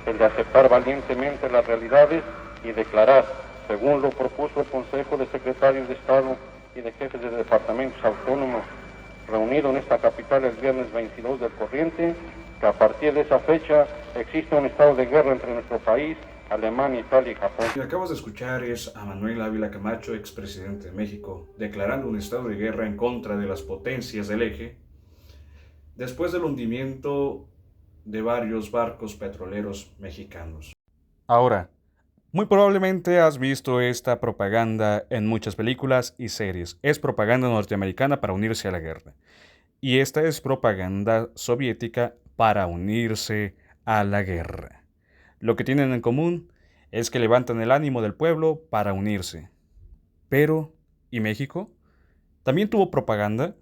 el de aceptar valientemente las realidades y declarar, según lo propuso el Consejo de Secretarios de Estado y de Jefes de Departamentos Autónomos, reunido en esta capital el viernes 22 del corriente, que a partir de esa fecha existe un estado de guerra entre nuestro país, Alemania, Italia y Japón. Lo que acabas de escuchar es a Manuel Ávila Camacho, expresidente de México, declarando un estado de guerra en contra de las potencias del eje, después del hundimiento de varios barcos petroleros mexicanos. Ahora, muy probablemente has visto esta propaganda en muchas películas y series. Es propaganda norteamericana para unirse a la guerra. Y esta es propaganda soviética para unirse a la guerra. Lo que tienen en común es que levantan el ánimo del pueblo para unirse. Pero, ¿y México? ¿También tuvo propaganda?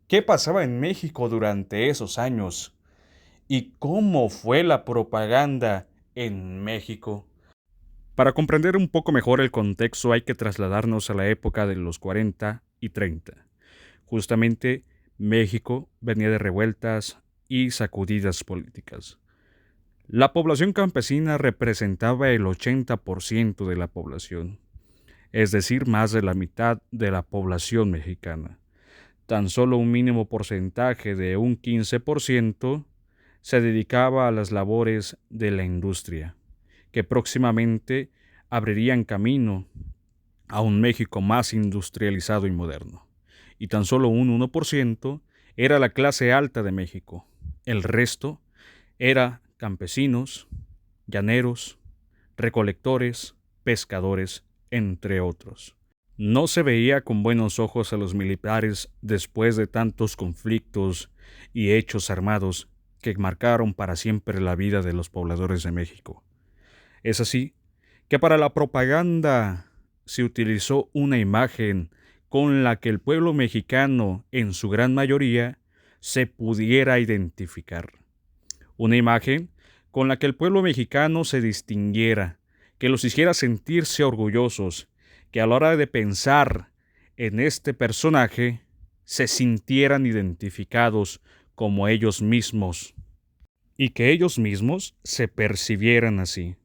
¿Qué pasaba en México durante esos años? ¿Y cómo fue la propaganda en México? Para comprender un poco mejor el contexto hay que trasladarnos a la época de los 40 y 30. Justamente México venía de revueltas y sacudidas políticas. La población campesina representaba el 80% de la población, es decir, más de la mitad de la población mexicana. Tan solo un mínimo porcentaje de un 15% se dedicaba a las labores de la industria, que próximamente abrirían camino a un México más industrializado y moderno. Y tan solo un 1% era la clase alta de México. El resto era campesinos, llaneros, recolectores, pescadores, entre otros. No se veía con buenos ojos a los militares después de tantos conflictos y hechos armados que marcaron para siempre la vida de los pobladores de México. Es así que para la propaganda se utilizó una imagen con la que el pueblo mexicano, en su gran mayoría, se pudiera identificar. Una imagen con la que el pueblo mexicano se distinguiera, que los hiciera sentirse orgullosos, que a la hora de pensar en este personaje se sintieran identificados como ellos mismos y que ellos mismos se percibieran así.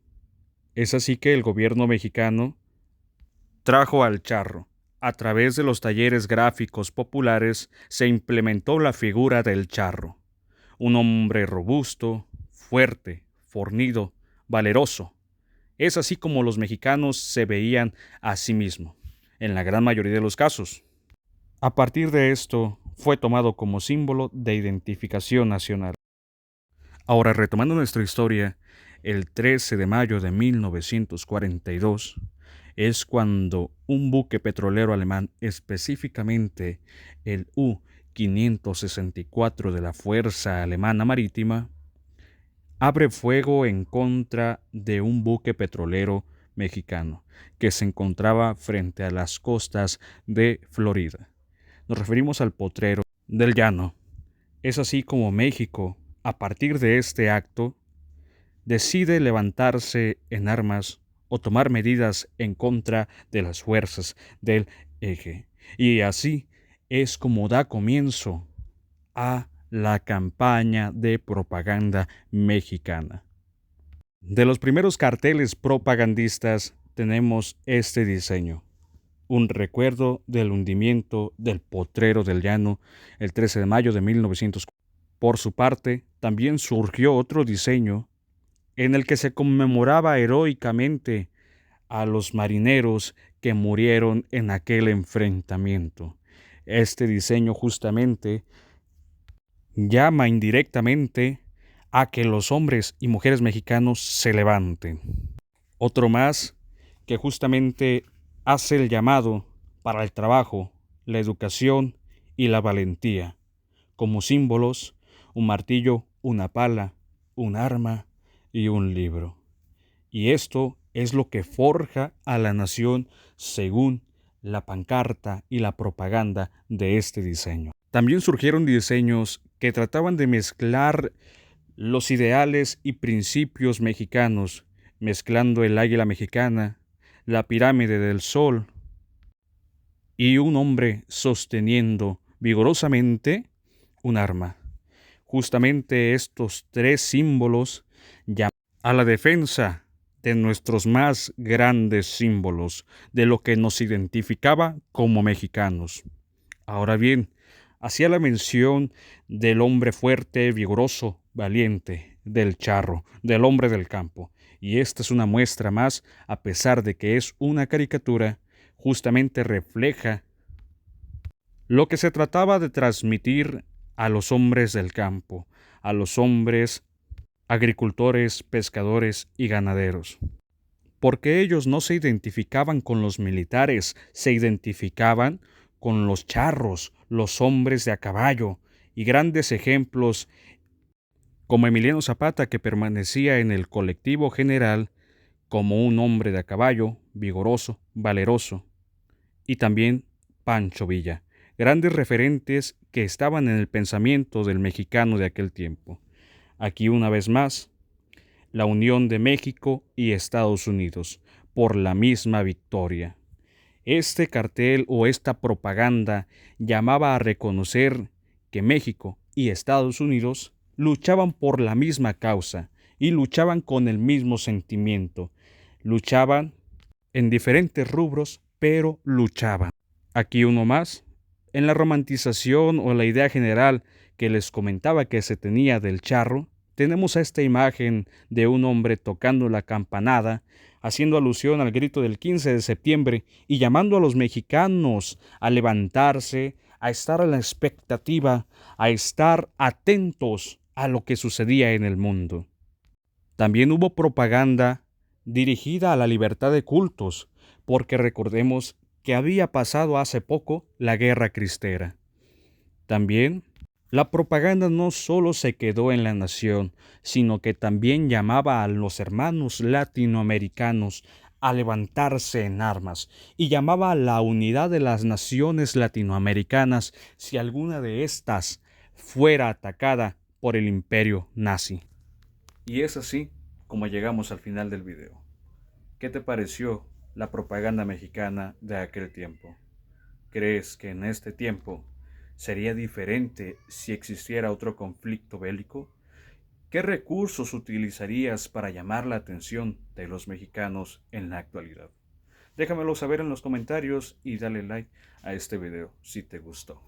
Es así que el gobierno mexicano trajo al charro. A través de los talleres gráficos populares se implementó la figura del charro, un hombre robusto, fuerte, fornido, valeroso. Es así como los mexicanos se veían a sí mismos, en la gran mayoría de los casos. A partir de esto, fue tomado como símbolo de identificación nacional. Ahora, retomando nuestra historia, el 13 de mayo de 1942 es cuando un buque petrolero alemán, específicamente el U-564 de la Fuerza Alemana Marítima, abre fuego en contra de un buque petrolero mexicano que se encontraba frente a las costas de Florida. Nos referimos al potrero del Llano. Es así como México, a partir de este acto, decide levantarse en armas o tomar medidas en contra de las fuerzas del eje. Y así es como da comienzo a la campaña de propaganda mexicana. De los primeros carteles propagandistas tenemos este diseño: un recuerdo del hundimiento del Potrero del Llano el 13 de mayo de 1940. Por su parte, también surgió otro diseño en el que se conmemoraba heroicamente a los marineros que murieron en aquel enfrentamiento. Este diseño justamente llama indirectamente a que los hombres y mujeres mexicanos se levanten. Otro más que justamente hace el llamado para el trabajo, la educación y la valentía. Como símbolos, un martillo, una pala, un arma y un libro. Y esto es lo que forja a la nación según la pancarta y la propaganda de este diseño. También surgieron diseños que trataban de mezclar los ideales y principios mexicanos, mezclando el águila mexicana, la pirámide del sol y un hombre sosteniendo vigorosamente un arma. Justamente estos tres símbolos a la defensa de nuestros más grandes símbolos, de lo que nos identificaba como mexicanos. Ahora bien, hacía la mención del hombre fuerte, vigoroso, valiente, del charro, del hombre del campo. Y esta es una muestra más, a pesar de que es una caricatura, justamente refleja lo que se trataba de transmitir a los hombres del campo, a los hombres agricultores, pescadores y ganaderos. Porque ellos no se identificaban con los militares, se identificaban con los charros, los hombres de a caballo, y grandes ejemplos como Emiliano Zapata, que permanecía en el colectivo general como un hombre de a caballo, vigoroso, valeroso, y también Pancho Villa, grandes referentes que estaban en el pensamiento del mexicano de aquel tiempo. Aquí una vez más, la unión de México y Estados Unidos por la misma victoria. Este cartel o esta propaganda llamaba a reconocer que México y Estados Unidos luchaban por la misma causa y luchaban con el mismo sentimiento. Luchaban en diferentes rubros, pero luchaban. Aquí uno más, en la romantización o la idea general que les comentaba que se tenía del charro, tenemos a esta imagen de un hombre tocando la campanada, haciendo alusión al grito del 15 de septiembre y llamando a los mexicanos a levantarse, a estar a la expectativa, a estar atentos a lo que sucedía en el mundo. También hubo propaganda dirigida a la libertad de cultos, porque recordemos que había pasado hace poco la Guerra Cristera. También la propaganda no solo se quedó en la nación, sino que también llamaba a los hermanos latinoamericanos a levantarse en armas y llamaba a la unidad de las naciones latinoamericanas si alguna de estas fuera atacada por el imperio nazi. Y es así como llegamos al final del video. ¿Qué te pareció la propaganda mexicana de aquel tiempo? ¿Crees que en este tiempo sería diferente si existiera otro conflicto bélico? ¿Qué recursos utilizarías para llamar la atención de los mexicanos en la actualidad? Déjamelo saber en los comentarios y dale like a este video si te gustó.